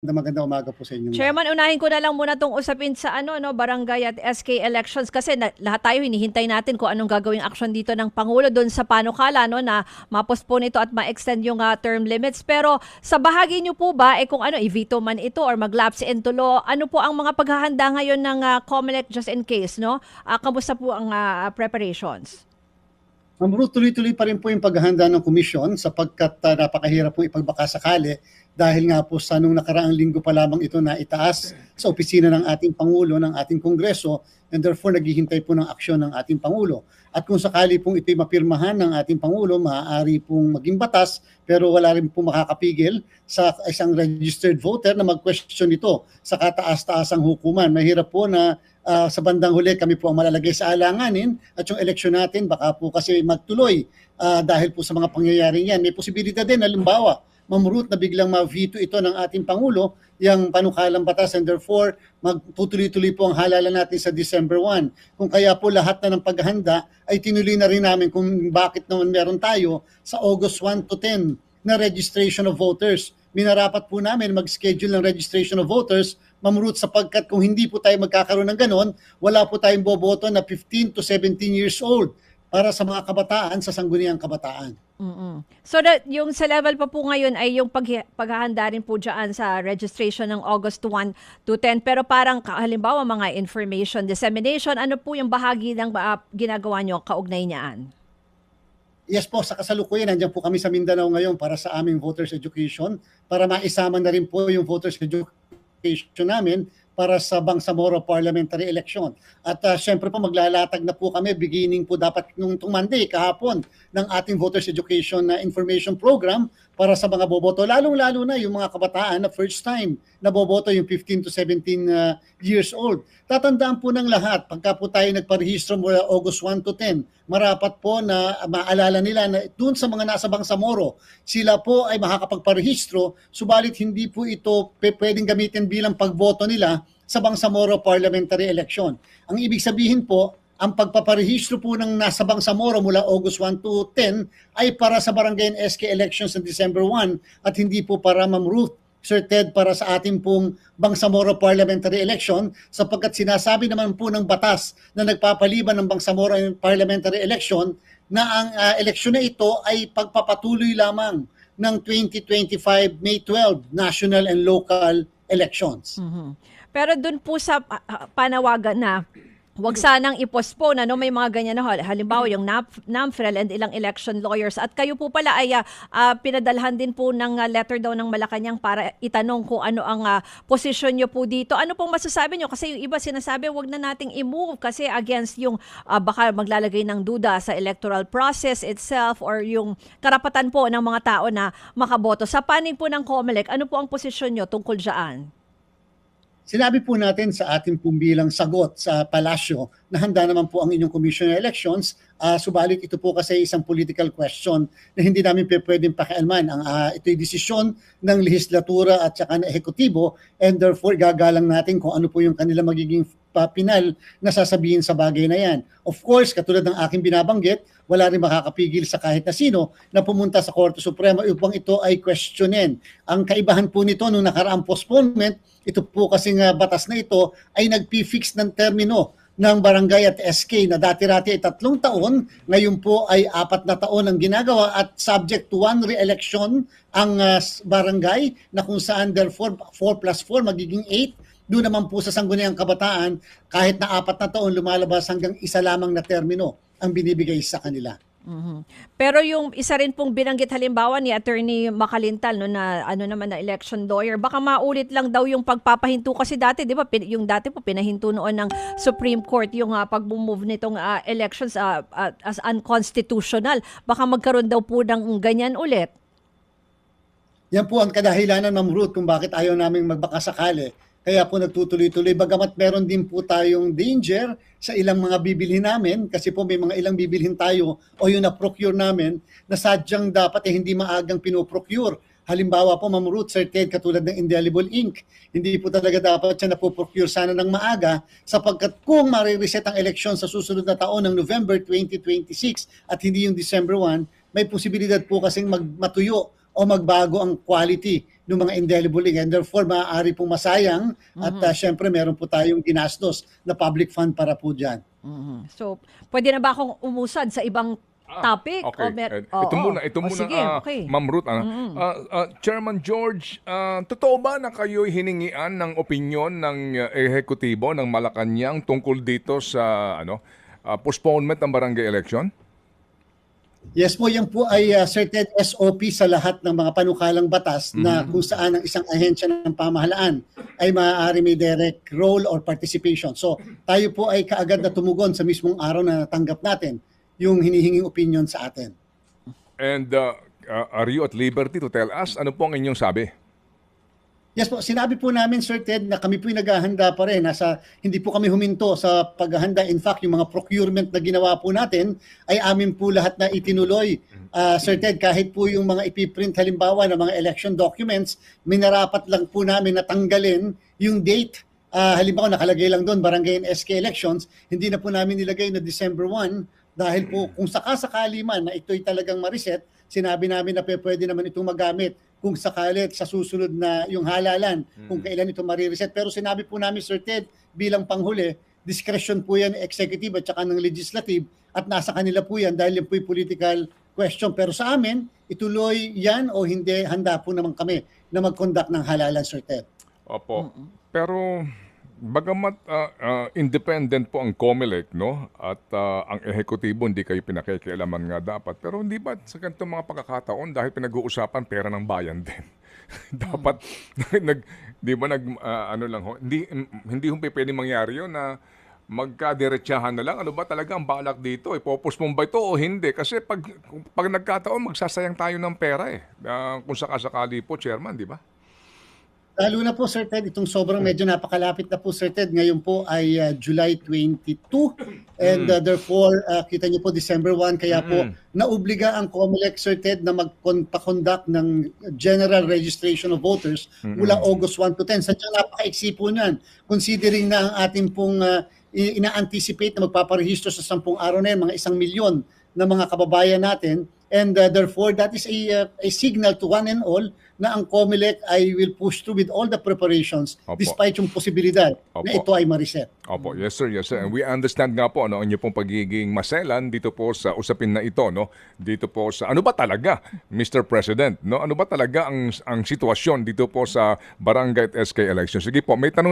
magandang umaga po sa inyo lahat. Chairman, unahin ko na lang muna tong usapin sa barangay at SK elections kasi lahat tayo hinihintay natin kung anong gagawing aksyon dito ng Pangulo doon sa panukala na ma-postpone ito at ma-extend yung term limits. Pero sa bahagi niyo po ba, kung i-veto man ito or mag-lapse into law, ano po ang mga paghahanda ngayon ng COMELEC just in case, no? Kamusta po ang preparations? Ma'am Ruth, tuloy-tuloy pa rin po yung paghahanda ng komisyon sapagkat napakahirap po ipagbakasakali dahil nga po sa nung nakaraang linggo pa lamang ito na itaas sa opisina ng ating Pangulo, ng ating Kongreso, and therefore naghihintay po ng aksyon ng ating Pangulo. At kung sakali pong ito'y mapirmahan ng ating Pangulo, maaari pong maging batas pero wala rin pong makakapigil sa isang registered voter na mag-question ito sa kataas-taasang hukuman. Mahirap po na sa bandang huli kami po ang malalagay sa alanganin at yung eleksyon natin baka po kasi magtuloy dahil po sa mga pangyayari yan. May posibilidad din, halimbawa, Ma'am Ruth, na biglang ma-veto ito ng ating Pangulo, yung panukalang batas, and therefore magtutuloy-tuloy po ang halalan natin sa December 1. Kung kaya po lahat na ng paghahanda ay tinuloy na rin namin kung bakit naman meron tayo sa August 1 to 10 na registration of voters. Minarapat po namin mag-schedule ng registration of voters, Ma'am Ruth, sapagkat kung hindi po tayo magkakaroon ng ganon, wala po tayong boboto na 15 to 17 years old para sa mga kabataan sa sangguniang kabataan. So that yung sa level pa po ngayon ay yung paghahanda rin po dyan sa registration ng August 1 to 10. Pero parang halimbawa mga information dissemination, ano po yung bahagi ng ginagawa nyo kaugnay niyaan? Yes po, sa kasalukuyan, nandiyan po kami sa Mindanao ngayon para sa aming voters education, para maisama na rin po yung voters education namin para sa Bangsamoro parliamentary election. At syempre po maglalatag na po kami beginning po dapat nung Monday kahapon ng ating voters education na information program para sa mga boboto, lalong-lalo na yung mga kabataan na first time na boboto, yung 15 to 17 years old. Tatandaan po ng lahat, pagka po tayo nagparehistro mula August 1 to 10, marapat po na maalala nila na dun sa mga nasa Bangsamoro, sila po ay makakapagparehistro, subalit hindi po ito pwedeng gamitin bilang pagboto nila sa Bangsamoro parliamentary election. Ang ibig sabihin po, ang pagpaparehistro po ng nasa Bangsamoro mula August 1 to 10 ay para sa barangay and SK elections ng December 1 at hindi po para, Ma'am Ruth, Sir Ted, para sa ating pong Bangsamoro parliamentary election, sapagkat sinasabi naman po ng batas na nagpapaliban ng Bangsamoro parliamentary election na ang eleksyon na ito ay pagpapatuloy lamang ng 2025 May 12 national and local elections. Pero dun po sa panawagan na wag sanang i-postpone, may mga ganyan na halimbawa yung NAMFREL and ilang election lawyers, at kayo po pala ay pinadalhan din po ng letter daw ng Malacanang para itanong kung ano ang posisyon nyo po dito. Ano pong masasabi nyo? Kasi yung iba sinasabi wag na nating i-move kasi against yung baka maglalagay ng duda sa electoral process itself or yung karapatan po ng mga tao na makaboto. Sa panig po ng COMELEC, ano po ang posisyon nyo tungkol dyan? Sinabi po natin sa ating bilang sagot sa palasyo na handa naman po ang inyong Commission on Elections, subalit ito po kasi isang political question na hindi namin pwedeng pakialman. Ito'y desisyon ng lehislatura at saka ng ehekutibo, and therefore gagalang natin kung ano po yung kanila magiging pinal na sasabihin sa bagay na yan. Of course, katulad ng aking binabanggit, wala rin makakapigil sa kahit na sino na pumunta sa Korte Suprema upang ito ay questionin. Ang kaibahan po nito nung nakaraang postponement, ito po kasing batas na ito ay nagpi-fix ng termino ng barangay at SK na dati-rati ay 3 taon, ngayon po ay 4 na taon ang ginagawa at subject to 1 re-election ang barangay na kung saan therefore 4+4 magiging 8. Doon naman po sa sangguniang kabataan, kahit na 4 na taon lumalabas hanggang 1 lamang na termino ang binibigay sa kanila. Pero yung isa rin pong binanggit halimbawa ni Attorney Macalintal na naman na election lawyer, baka maulit lang daw yung pagpapahinto kasi dati, di ba, yung dati po pinahinto noon ng Supreme Court yung pag-move nitong elections as unconstitutional. Baka magkaroon daw po ng ganyan ulit. Yan po ang kadahilanan, Ma'am Ruth, kung bakit ayaw naming magbakasakali. Kaya po nagtutuloy-tuloy, bagamat meron din po tayong danger sa ilang mga bibilhin namin, kasi po may mga ilang bibilhin tayo o yung na-procure namin na sadyang dapat hindi maagang pinoprocure. Halimbawa po, Ma'am Ruth, Sir Ted, katulad ng indelible ink, hindi po talaga dapat siya napoprocure sana ng maaga sapagkat kung marireset ang eleksyon sa susunod na taon ng November 2026 at hindi yung December 1, may posibilidad po kasing matuyo o magbago ang quality ng mga indelible ink, and therefore maaari pong masayang at syempre meron po tayong ginastos na public fund para po dyan. So, pwede na ba akong umusad sa ibang topic? Okay. Ito muna, sige, okay. Ma'am Ruth. Chairman George, totoo ba na kayo'y hiningian ng opinyon ng ehekutibo ng Malacanang tungkol dito sa postponement ng barangay election? Yes po, yan po ay certain SOP sa lahat ng mga panukalang batas na kung saan ang isang ahensya ng pamahalaan ay maaari may direct role or participation. So tayo po ay kaagad na tumugon sa mismong araw na natanggap natin yung hinihinging opinion sa atin. And are you at liberty to tell us ano po ang inyong sabi? Yes po, sinabi po namin, Sir Ted, na kami po'y naghahanda pa rin. Hindi po kami huminto sa paghahanda. In fact, yung mga procurement na ginawa po natin ay amin po lahat na itinuloy. Sir Ted, kahit po yung mga ipiprint halimbawa ng mga election documents, minarapat lang po namin na tanggalin yung date. Halimbawa, nakalagay lang doon, Barangay and SK elections. Hindi na po namin nilagay na December 1 dahil po kung sakasakali man na ito'y talagang ma-reset, sinabi namin na pwede naman itong magamit kung sakali sa susunod na yung halalan kung kailan ito marireset. Pero sinabi po namin, Sir Ted, bilang panghuli, discretion po yan executive at saka ng legislative at nasa kanila po yan dahil yan po yung political question. Pero sa amin, ituloy yan o hindi, handa po naman kami na mag-conduct ng halalan, Sir Ted. Opo. Pero bagamat independent po ang COMELEC, no? At ang ehekutibo hindi kayo pinakikialaman nga dapat. Pero hindi ba sa ganitong mga pagkakataon dahil pinag-uusapan pera ng bayan din? Dapat di ba hindi pwede mangyari 'yon na magkadiretsahan na lang. Ano ba talaga ang balak dito? Ipopospon ba ito o hindi? Kasi pag nagkataon magsasayang tayo ng pera kung sakasakali po, Chairman, di ba? Lalo na po, Sir Ted, itong sobrang medyo napakalapit na po, Sir Ted. Ngayon po ay July 22 and therefore, kita niyo po December 1. Kaya po, naobliga ang COMELEC, Sir Ted, na magpa-conduct ng general registration of voters mula August 1 to 10. Sadyang napaka-iksi po niyan. Considering na ang ating pong ina-anticipate na magpaparehistro sa 10 araw na yan, mga 1 milyon na mga kababayan natin. And therefore, that is a signal to one and all na ang COMELEC ay will push through with all the preparations despite yung posibilidad na ito ay ma-reset. Opo, yes sir. And we understand nga po ang inyo pong pagiging maselan dito po sa usapin na ito, no? Dito po sa ano ba talaga, Mr. President, no? Ano ba talaga ang sitwasyon dito po sa Barangay at SK election? Sige po, may tanong